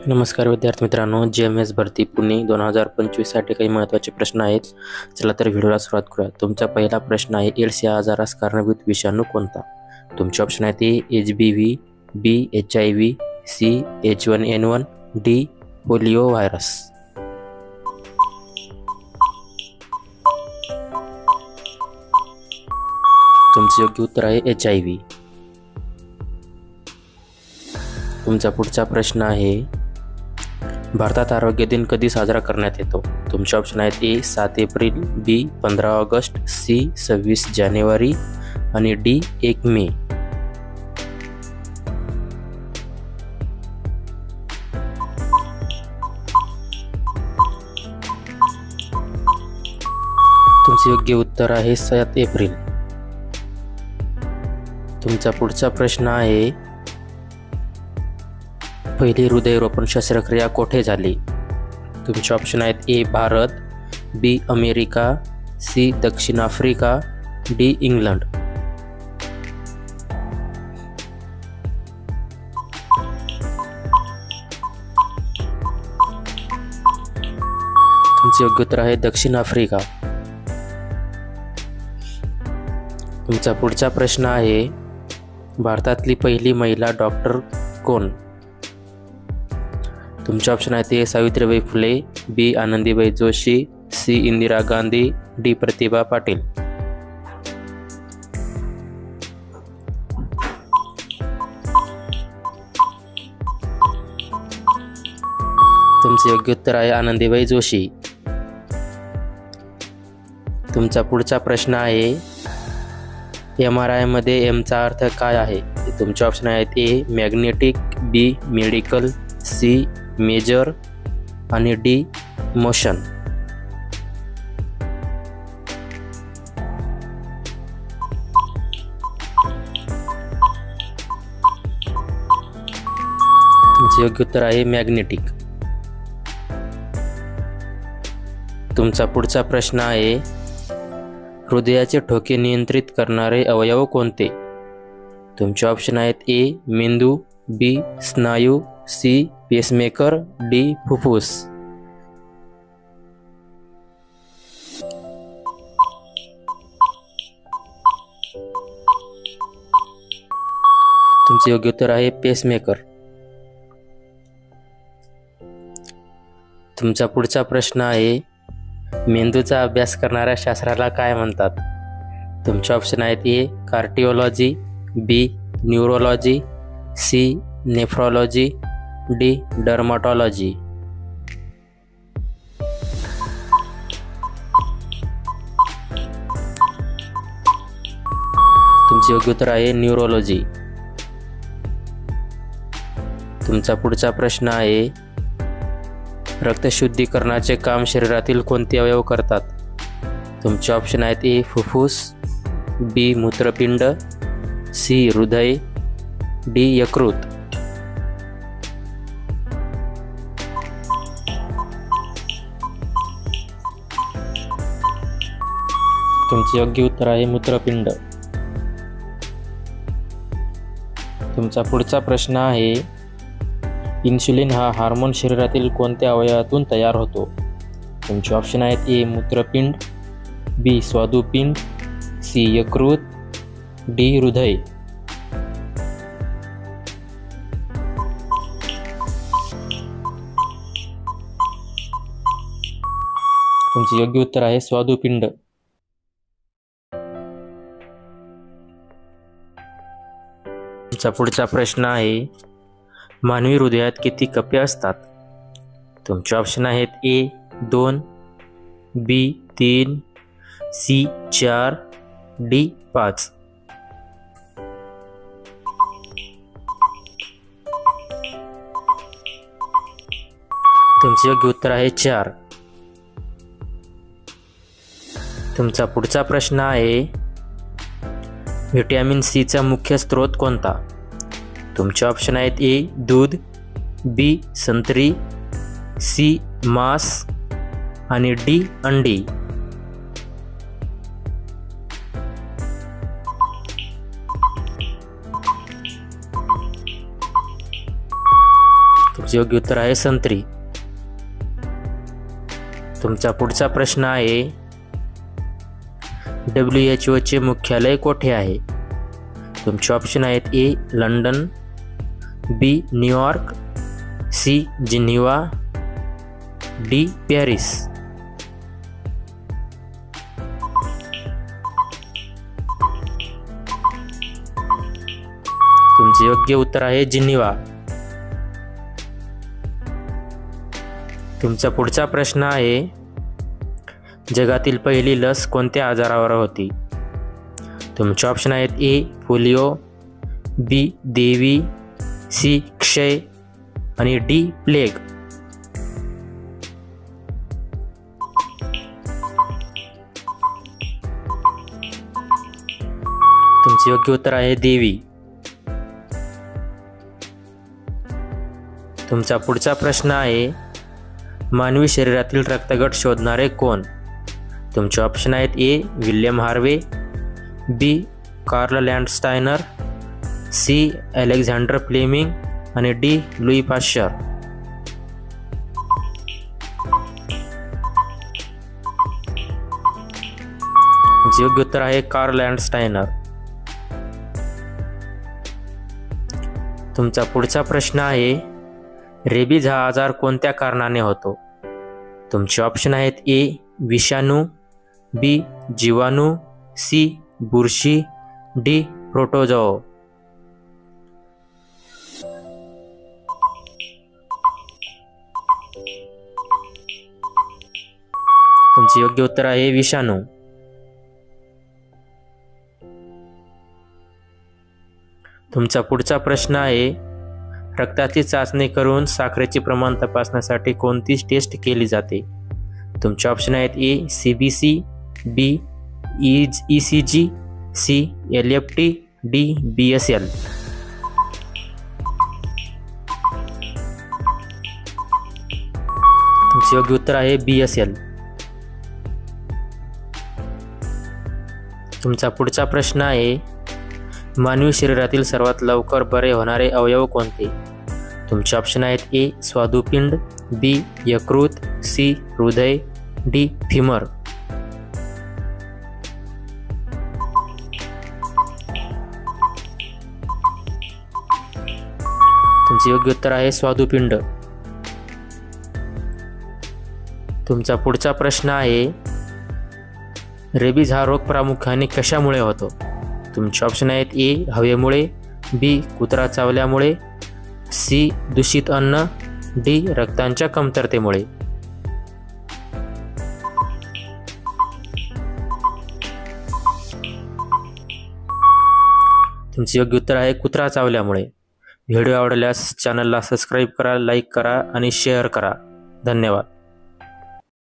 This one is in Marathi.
नमस्कार विद्यार्थी मित्रांनो, JMS भरती पुणे 2025 साठी काही महत्त्वाचे प्रश्न आहेत. चला तर व्हिडिओला सुरुवात करूया. तुमचा पहिला प्रश्न आहे, एड्स या आजारास कारणीभूत विषाणू कोणता? तुमचे ऑप्शन आहेत ए HBV, B HIV, C H1N1, D polio virus. तुमचे योग्य उत्तर आहे HIV. तुमचा पुढचा प्रश्न आहे, भारतात आरोग्य दिन कधी साजरा करण्यात येतो? तुमचे ऑप्शन आहेत ए 7 एप्रिल, B 15 ऑगस्ट, C 26 जानेवारी आणि D 1 मे. तुमचे योग्य उत्तर आहे 7 एप्रिल. तुमचा पुढचा प्रश्न आहे, पहिली हृदयरोपण शस्त्रक्रिया कोठे झाली? तुमचे ऑप्शन आहेत ए भारत, B अमेरिका, C दक्षिण आफ्रिका, D इंग्लंड. तुमचे योग्य उत्तर आहे दक्षिण आफ्रिका. तुमचा पुढचा प्रश्न आहे, भारतातली पहिली महिला डॉक्टर कोण? तुमचे ऑप्शन आहेत ए Savitribai Phule, B Anandibai Joshi, C Indira Gandhi, D Pratibha Patil. तुमचे योग्य उत्तर आहे आनंदीबाई जोशी. तुमचा पुढचा प्रश्न आहे, MRI मध्ये M चा अर्थ काय आहे? तुमचे ऑप्शन आहेत A magnetic, B medical, C major आणि D मोशन. तुमचे योग्य उत्तर आहे मॅग्नेटिक. तुमचा पुढचा प्रश्न आहे, हृदयाचे ठोके नियंत्रित करणारे अवयव कोणते? तुमचे ऑप्शन आहेत ए मेंदू, B स्नायू, C पेसमेकर, D फुफ्फुस. तुमचे योग्य उत्तर आहे पेसमेकर. तुमचा पुढचा प्रश्न आहे, मेंदूचा अभ्यास करणाऱ्या शास्त्राला काय म्हणतात? तुमचे ऑप्शन आहेत A cardiology, B neurology, C nephrology, D dermatology. तुमचे योग्य उत्तर आहे न्यूरोलॉजी. तुमचा पुढचा प्रश्न आहे, रक्तशुद्धीकरणाचे काम शरीरातील कोणते अवयव करतात? तुमचे ऑप्शन आहेत ए फुफ्फुस, B मूत्रपिंड, C हृदय, D यकृत. तुमचे योग्य उत्तर आहे मूत्रपिंड. तुमचा पुढचा प्रश्न आहे, इन्सुलिन हा हार्मोन शरीरातील कोणत्या अवयवातून तयार होतो? तुमचे ऑप्शन आहेत ए मूत्रपिंड, B स्वादुपिंड, C यकृत, D हृदय. तुमचे योग्य उत्तर आहे स्वादुपिंड. तुमचा पुढचा प्रश्न आहे, मानवी हृदयात किती कप्पे असतात? तुमचे ऑप्शन आहेत ए 2, B 3, C 4, D 5. तुमचे योग्य उत्तर आहे 4. तुमचा पुढचा प्रश्न आहे, व्हिटॅमिन C चा मुख्य स्रोत कोणता? तुमचे ऑप्शन आहेत ए दूध, B संत्री, C मांस आणि D अंडी. तुमचे योग्य उत्तर आहे संत्री. तुमचा पुढचा प्रश्न आहे WHO चे मुख्यालय कोठे आहे? तुमचे ऑप्शन आहेत A London, B New York, C Geneva, D Paris. तुमचे योग्य उत्तर आहे जिनिव्हा. तुमचा पुढचा प्रश्न आहे जगातील पहिली लस कोणत्या आजारावर होती? तुमचे ऑप्शन आहेत ए पोलिओ, बी देवी, सी क्षय आणि डी प्लेग. तुमचे योग्य उत्तर आहे देवी. तुमचा पुढचा प्रश्न आहे मानवी शरीरातील रक्तगट शोधणारे कोण? तुमचे ऑप्शन आहेत A William Harvey, B Karl Landsteiner, C Alexander Fleming आणि डी लुई पाश्चर. योग्य उत्तर आहे कार्ल लँडस्टायनर. तुमचा पुढचा प्रश्न आहे रेबीज हा आजार कोणत्या कारणाने होतो? तुमचे ऑप्शन आहेत ए विषाणू, बी जीवाणू, सी बुरशी, डी प्रोटोझोआ. तुमचे योग्य उत्तर आहे विषाणू. तुमचा पुढचा प्रश्न आहे रक्ताची चाचणी करून साखरेचे प्रमाण तपासण्यासाठी कोणती टेस्ट केली जाते? तुमचे ऑप्शन आहेत A CBC, B ECG, C LFT, D BSL. तुमचे योग्य उत्तर आहे BSL. तुमचा पुढचा प्रश्न आहे मानवी शरीरातील सर्वात लवकर बरे होणारे अवयव कोणते? तुमचे ऑप्शन आहेत ए स्वादुपिंड, बी यकृत, सी हृदय, डी फिमर. तुमचे योग्य उत्तर आहे स्वादुपिंड. तुमचा पुढचा प्रश्न आहे रेबीज हा रोग प्रामुख्याने कशामुळे होतो? तुमचे ऑप्शन आहेत ए हवेमुळे, बी कुत्रा चावल्यामुळे, सी दूषित अन्न, डी रक्तांच्या कमतरतेमुळे. तुमचे योग्य उत्तर आहे कुत्रा चावल्यामुळे. व्हिडिओ आवडल्यास चॅनलला सबस्क्राईब करा, लाईक करा आणि शेअर करा. धन्यवाद.